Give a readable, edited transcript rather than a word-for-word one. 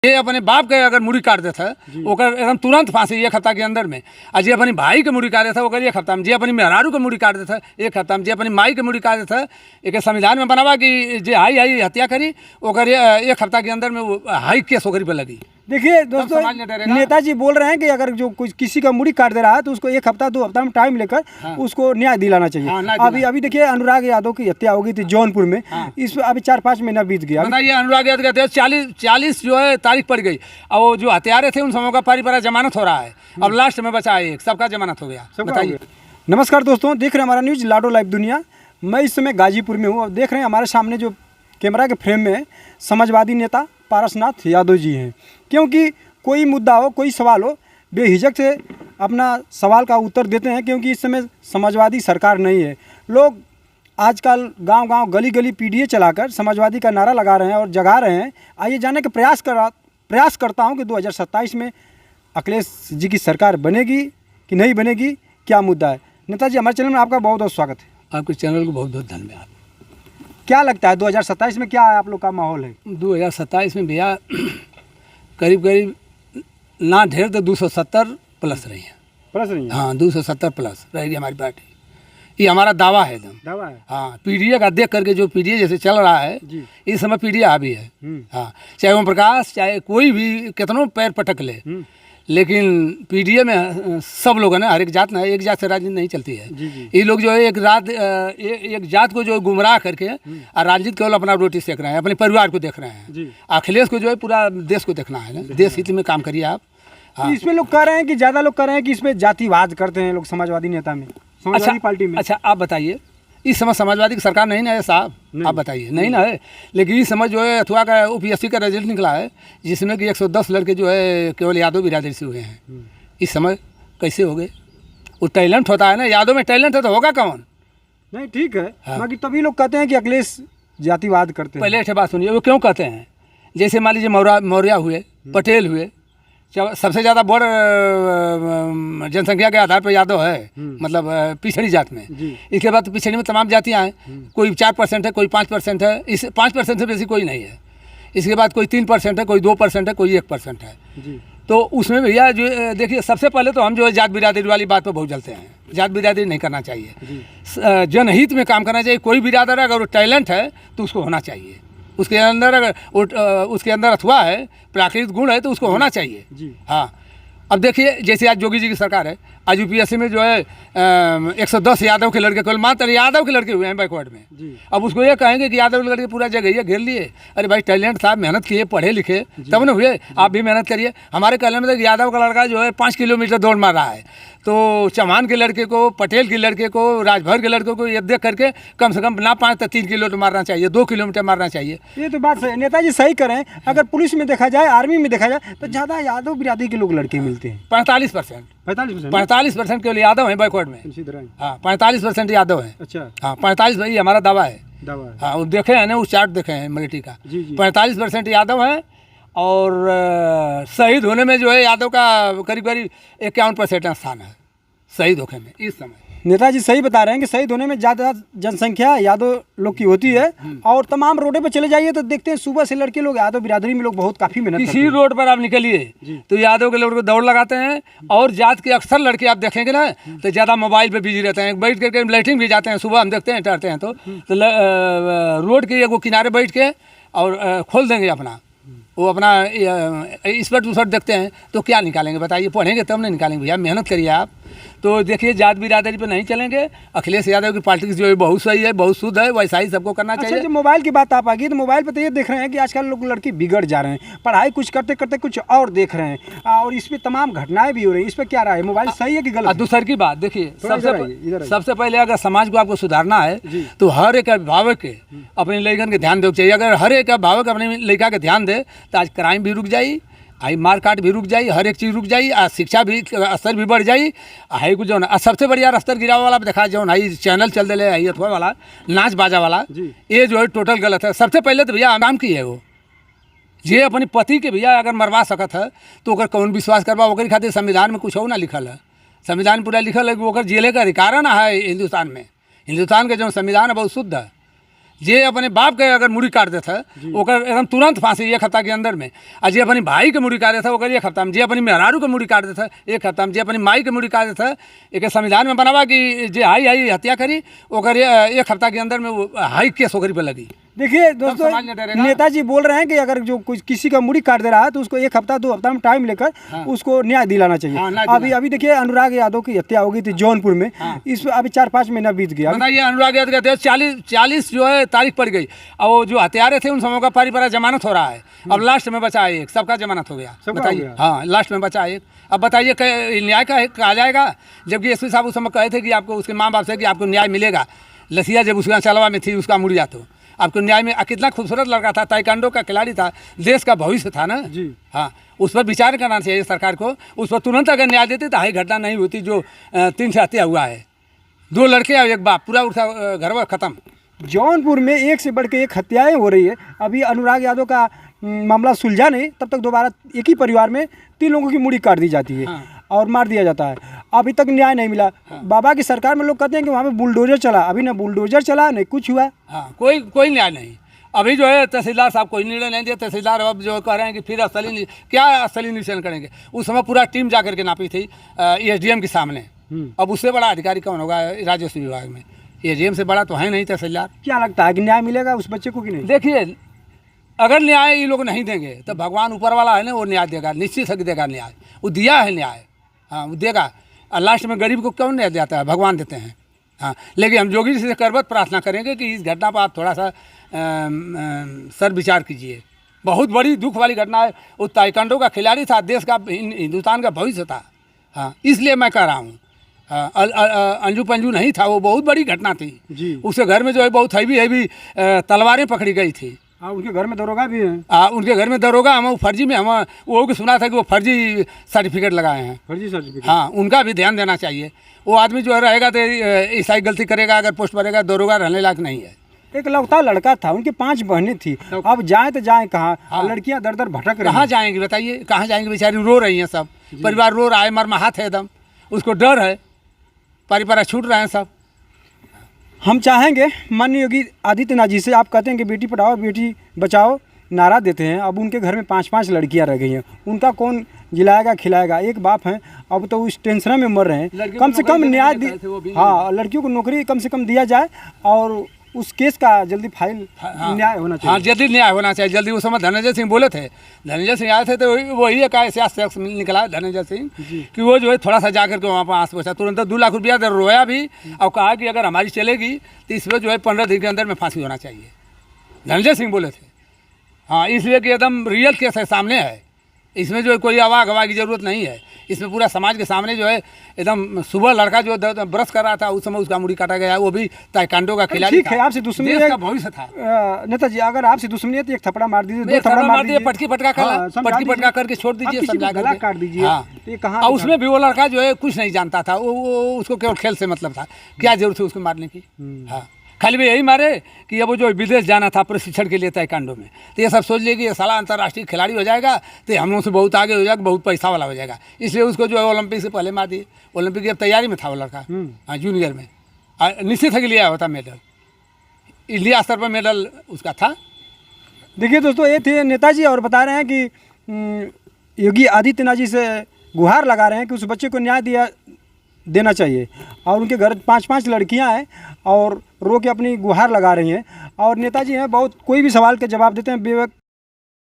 ये अपने बाप के अगर मुड़ी काट देता है ओकर एकदम तुरंत फांसी 1 हफ्ता के अंदर में। और जे अपनी भाई के मुड़ी काट देता है ओकर 1 हफ्ता में। जे अपनी मेहरारू के मुड़ी काट देता है 1 हफ्ता में। जे अपनी माई के मुड़ी काट देता है एक संविधान में बनावा कि जे हाई हत्या करी ओकर 1 हफ्ता के अंदर में वो हाई केस ओकरी पर लगी। देखिए दोस्तों, नेताजी बोल रहे हैं कि अगर जो कुछ किसी का मुड़ी काट दे रहा है तो उसको 1 हफ्ता 2 हफ्ता में टाइम लेकर उसको न्याय दिलाना चाहिए। अभी देखिए अनुराग यादव की हत्या हो गई थी जौनपुर में। इस अभी 4-5 महीना बीत गया। बताइए अनुराग यादव का 40 जो है तारीख पड़ गई। और वो जो हत्यारे थे उन सबों का पारी पारा जमानत हो रहा है। अब लास्ट में बचा है एक, सबका जमानत हो गया। बताइए। नमस्कार दोस्तों, देख रहे हैं हमारा न्यूज़ लाडो लाइव दुनिया। मैं इस समय गाजीपुर में हूँ और देख रहे हैं हमारे सामने जो कैमरा के फ्रेम में समाजवादी नेता पारसनाथ यादव जी हैं। क्योंकि कोई मुद्दा हो, कोई सवाल हो, बेहिचक से अपना सवाल का उत्तर देते हैं। क्योंकि इस समय समाजवादी सरकार नहीं है। लोग आजकल गांव-गांव, गली-गली पीडीए चलाकर समाजवादी का नारा लगा रहे हैं और जगा रहे हैं। आइए जानने का प्रयास करता हूं कि 2027 में अखिलेश जी की सरकार बनेगी कि नहीं बनेगी, क्या मुद्दा है। नेताजी, हमारे चैनल में आपका बहुत बहुत स्वागत है। आपके चैनल को बहुत बहुत धन्यवाद। क्या लगता है 2027 में क्या है आप लोग का माहौल है? 2027 में भैया करीब करीब ना ढेर तो 270 प्लस रही है। हाँ, 270 प्लस रहेगी हमारी पार्टी। ये हमारा दावा है एकदम। दावा है। हाँ, पीडीए का देख करके जो पीडीए जैसे चल रहा है इस समय पीडीए हावी है। हाँ, चाहे ओम प्रकाश चाहे कोई भी कितनों पैर पटक ले, लेकिन पीडीए में सब लोग है ना, हर एक जात ना, एक जात से राजनीति नहीं चलती है। ये लोग जो है एक जात को जो है गुमराह करके और राजनीति केवल अपना रोटी सेक रहे हैं, अपने परिवार को देख रहे हैं। अखिलेश को जो है पूरा देश को देखना है ना, देश हित में काम करिए आप। हाँ। इसमें लोग कह रहे हैं कि ज़्यादा लोग कह रहे हैं कि इसमें जातिवाद करते हैं लोग समाजवादी नेता में, समाजवादी पार्टी में। अच्छा आप बताइए, इस समय समाजवादी की सरकार नहीं ना है साहब, आप बताइए। नहीं ना है, लेकिन इस समय जो है अथवा का यूपीएससी का रिजल्ट निकला है जिसमें कि 110 लड़के जो है केवल यादव बिरादरी से हुए हैं। इस समय कैसे हो गए? वो टैलेंट होता है ना, यादव में टैलेंट है तो होगा कौन? नहीं, ठीक है। बाकी तभी लोग कहते हैं कि अखिलेश जातिवाद करते हैं। पहले एक बात सुनिए, वो क्यों कहते हैं? जैसे मान लीजिए मौर्य हुए, पटेल हुए, सबसे ज़्यादा बड़ जनसंख्या के आधार पर यादव है, मतलब पिछड़ी जात में। इसके बाद तो पिछड़ी में तमाम जातियां हैं। कोई 4% है, कोई 5% है, इस 5% से बेसी कोई नहीं है। इसके बाद कोई 3% है, कोई 2% है, कोई 1% है। तो उसमें भैया जो देखिए, सबसे पहले तो हम जो है जात बिरादरी वाली बात पर बहुत जलते हैं। जात बिरादरी नहीं करना चाहिए, जनहित में काम करना चाहिए। कोई बिरादर अगर वो टैलेंट है तो उसको होना चाहिए। उसके अंदर अगर उसके अंदर अथवा है, प्राकृतिक गुण है तो उसको होना चाहिए। हाँ, अब देखिए जैसे आज योगी जी की सरकार है, आज यूपीएससी में जो है 110 यादव के लड़के, केवल मात्र यादव के लड़के हुए हैं बैकवर्ड में। अब उसको ये कहेंगे कि यादव के लड़के पूरा जगह ये घेर लिए। अरे भाई, टैलेंट साहब, मेहनत किए, पढ़े लिखे तब न हुए। आप भी मेहनत करिए। हमारे कहने में यादव का लड़का जो है 5 किलोमीटर दौड़ मार रहा है, तो चौहान के लड़के को, पटेल के लड़के को, राजभर के लड़के को ये देख करके कम से कम ना 5 तो 3 किलोमीटर मारना चाहिए, 2 किलोमीटर मारना चाहिए। ये तो बात सही, नेताजी सही करें। अगर पुलिस में देखा जाए, आर्मी में देखा जाए तो ज़्यादा यादव बिरादरी के लोग लड़के मिलते हैं। 45% केवल यादव है बैकवर्ड में। हाँ, 45% यादव है। अच्छा। हाँ, 45 भाई हमारा दावा है। हाँ, वो देखे हैं ना, उस चार्ट देखे हैं मिलिट्री का। 45% यादव है। और शहीद होने में जो है यादव का करीब करीब 51% स्थान है शहीद होने में इस समय। नेताजी सही बता रहे हैं कि शहीद होने में ज़्यादा जनसंख्या यादव लोग की होती है। और तमाम रोडे पे चले जाइए तो देखते हैं सुबह से लड़के लोग यादव बिरादरी में लोग बहुत काफ़ी मेहनत करते हैं। किसी रोड पर आप निकलिए तो यादव के लोग को दौड़ लगाते हैं। और जात के अक्सर लड़के आप देखेंगे ना तो ज़्यादा मोबाइल पे बिजी रहते हैं। बैठ करके लाइटिंग भी जाते हैं, सुबह हम देखते हैं, टहलते हैं तो रोड के वो किनारे बैठ के और खोल देंगे अपना, वो अपना स्पट उसपट देखते हैं तो क्या निकालेंगे बताइए? पढ़ेंगे तब नहीं निकालेंगे भैया, मेहनत करिए आप। तो देखिए, जात बिरादरी पे नहीं चलेंगे। अखिलेश यादव की पार्टी जो है बहुत सही है, बहुत शुद्ध है, वैसा ही सबको करना चाहिए। अच्छा, जब मोबाइल की बात आप आ गई तो मोबाइल पे तो ये देख रहे हैं कि आजकल लोग लड़के बिगड़ जा रहे हैं, पढ़ाई कुछ करते करते कुछ और देख रहे हैं और इस पर तमाम घटनाएं भी हो रही हैं। इस पर क्या राय है? मोबाइल सही है कि गलत? दूसरी की बात देखिए, सबसे पहले अगर समाज को आपको सुधारना है तो हर एक अभिभावक के अपने लड़कन के ध्यान देना चाहिए। अगर हर एक अभिभावक अपने लड़का के ध्यान दे तो आज क्राइम भी रुक जाए, आई मारकाट भी रुक जाई, हर एक चीज़ रुक जाई, शिक्षा भी स्तर भी बढ़ जाई। है कुछ जो ना सबसे बढ़िया स्तर गिराव वाला देखा जो ना चैनल चल दिले है अथवा वाला नाच बाजा वाला, ये जो है टोटल गलत है। सबसे पहले तो भैया काम की है वो जे अपने पति के भैया अगर मरवा सकत है तो ओकर कौन विश्वास करवा? ओकर खातिर संविधान में कुछ हो ना लिखल है। संविधान पूरा लिखल है कि ओकर जेले का अधिकार ना है हिंदुस्तान में। हिंदुस्तान के जो संविधान है बहुत शुद्ध है। जे अपने बाप के अगर मुड़ी काट देता है ओकर एकदम तुरंत फांसी 1 हफ्ता के अंदर में, और जे अपनी भाई के मुड़ी काट देता है ओकर 1 हफ्ता में, जे अपनी मेहरारू के मुड़ी काट देता है 1 हफ्ता में, जे अपनी माई के मुड़ी काट देता है, एक संविधान में बनावा कि जे हाई हत्या करी ओकर 1 हफ्ता के अंदर में वो हाई केस ओकरी पे लगी। देखिए दोस्तों, समाज में डरेगा। नेताजी बोल रहे हैं कि अगर जो कुछ किसी का मुड़ी काट दे रहा है तो उसको 1 हफ्ता 2 हफ्ता में टाइम लेकर उसको न्याय दिलाना चाहिए। अभी देखिए अनुराग यादव की हत्या हो गई थी जौनपुर में, इस अभी 4-5 महीना बीत गया। बताइए, अनुराग यादव कहते हैं 40 जो है तारीख पड़ गई, और वो जो हत्यारे थे उन सबों का परिवार जमानत हो रहा है, अब लास्ट में बचा एक, सबका जमानत हो गया। बताइए, हाँ लास्ट में बचा एक। अब बताइए न्याय का कहा जाएगा, जबकि एसपी साहब उस समय कहे थे कि आपको उसके माँ बाप से कि आपको न्याय मिलेगा। लसिया जब उसका चलवा में थी उसका मुड़िया, तो आपको न्याय में कितना खूबसूरत लड़का था, ताइक्वांडो का खिलाड़ी था, देश का भविष्य था ना जी। हाँ, उस पर विचार करना चाहिए सरकार को, उस पर तुरंत अगर न्याय देते तो हाई घटना नहीं होती जो 3 से हत्या हुआ है। 2 लड़के और 1 बाप, पूरा उसका घर खत्म। जौनपुर में एक से बढ़ के एक हत्याएं हो रही है। अभी अनुराग यादव का मामला सुलझा नहीं, तब तक दोबारा एक ही परिवार में 3 लोगों की मुड़ी काट दी जाती है और मार दिया जाता है। अभी तक न्याय नहीं मिला। बाबा की सरकार में लोग कहते हैं कि वहाँ पे बुलडोजर चला, अभी ना बुलडोजर चला नहीं कुछ हुआ। हाँ, कोई न्याय नहीं। अभी जो है तहसीलदार साहब कोई निर्णय नहीं दिया। तहसीलदार अब जो कह रहे हैं कि फिर स्थलीय निरीक्षण करेंगे। उस समय पूरा टीम जा करके नापी थी एसडीएम के सामने। अब उससे बड़ा अधिकारी कौन होगा राजस्व विभाग में? एसडीएम से बड़ा तो है नहीं तहसीलदार। क्या लगता है कि न्याय मिलेगा उस बच्चे को कि नहीं? देखिए, अगर न्याय ये लोग नहीं देंगे तो भगवान ऊपर वाला है ना, वो न्याय देगा, निश्चित है देगा न्याय। वो दिया है न्याय, हाँ वो देगा। और लास्ट में गरीब को कौन न्याय देता है? भगवान देते हैं। हाँ, लेकिन हम योगी जी से करबत प्रार्थना करेंगे कि इस घटना पर आप थोड़ा सा सर विचार कीजिए। बहुत बड़ी दुख वाली घटना है। वो ताइक्वांडो का खिलाड़ी था, देश का, हिंदुस्तान का भविष्य था। हाँ, इसलिए मैं कह रहा हूँ, अंजू पंजू नहीं था, वो बहुत बड़ी घटना थी जी। उसके घर में जो है बहुत हैवी तलवारें पकड़ी गई थी। हाँ, उनके घर में दरोगा भी है। उनके घर में दरोगा, हम फर्जी में, हम वो भी सुना था कि वो फर्जी सर्टिफिकेट लगाए हैं। फर्जी सर्टिफिकेट? हाँ, उनका भी ध्यान देना चाहिए। वो आदमी जो है रहेगा तो ईसाई गलती करेगा, अगर पोस्ट भरेगा, दरोगा रहने लायक नहीं है। एक लौता लड़का था, उनके 5 बहनें थी, अब जाएं तो जाएं कहाँ? हाँ। लड़कियां दर दर भटक रही हैं। कहाँ जाएंगी बताइए, कहाँ जाएंगी? बेचारी रो रही हैं, सब परिवार रो रहा है, मरमाहत है एकदम, उसको डर है, परिवार छूट रहे हैं सब। हम चाहेंगे माननीय योगी आदित्यनाथ जी से, आप कहते हैं कि बेटी पढ़ाओ बेटी बचाओ नारा देते हैं, अब उनके घर में 5-5 लड़कियां रह गई हैं, उनका कौन जिलाएगा खिलाएगा? एक बाप हैं, अब तो उस टेंशन में मर रहे हैं। कम से कम न्याय हाँ, लड़कियों को नौकरी कम से कम दिया जाए और उस केस का जल्दी फाइल न्याय होना चाहिए। हाँ, जल्दी न्याय होना चाहिए, जल्दी। उस समय धनंजय सिंह बोले थे, धनंजय सिंह आए थे तो वही एक ऐसा शख्स निकला धनंजय सिंह कि वो जो है थोड़ा सा जाकर के वहाँ पर आस पहुँचा, तुरंत 2 लाख रुपया रोया भी और कहा कि अगर हमारी चलेगी तो इसमें जो है 15 दिन के अंदर में फांसी होना चाहिए। धनंजय सिंह बोले थे। हाँ, इसलिए कि एकदम रियल केस है, सामने है, इसमें जो है कोई आवा गवाह की जरूरत नहीं है। इसमें पूरा समाज के सामने जो है एकदम, सुबह लड़का जो ब्रश कर रहा था उस समय उसका मुड़ी काटा गया, वो भी ताइक्वांडो का खिलाड़ी था। ठीक है, आपसे दुश्मनी का भविष्य था। नेताजी, अगर आपसे दुश्मनी है तो 1 थप्पड़ा मार दीजिए, 2 थप्पड़ा मार दीजिए, पटकी पटका करके छोड़ दीजिए, समझा गला काट दीजिए। हाँ, उसमें भी वो लड़का जो है कुछ नहीं जानता था, वो उसको केवल खेल से मतलब था, क्या जरूरत थी उसको मारने की? हाँ, खाली भी यही मारे कि अब वो जो विदेश जाना था प्रशिक्षण के लिए ताइक्वांडो में, तो ये सब सोच लिए कि ये साला अंतर्राष्ट्रीय खिलाड़ी हो जाएगा तो हम लोग से बहुत आगे हो जाएगा, बहुत पैसा वाला हो जाएगा, इसलिए उसको जो है ओलंपिक से पहले मार दिए। ओलंपिक की अब तैयारी में था वो लड़का, हाँ, जूनियर में, निश्चित है कि लिया होता मेडल, इंडिया स्तर पर मेडल उसका था। देखिए दोस्तों, ये थे नेताजी और बता रहे हैं कि योगी आदित्यनाथ जी से गुहार लगा रहे हैं कि उस बच्चे को न्याय देना चाहिए। और उनके घर 5-5 लड़कियां हैं और रो के अपनी गुहार लगा रही हैं। और नेताजी हैं बहुत, कोई भी सवाल के जवाब देते हैं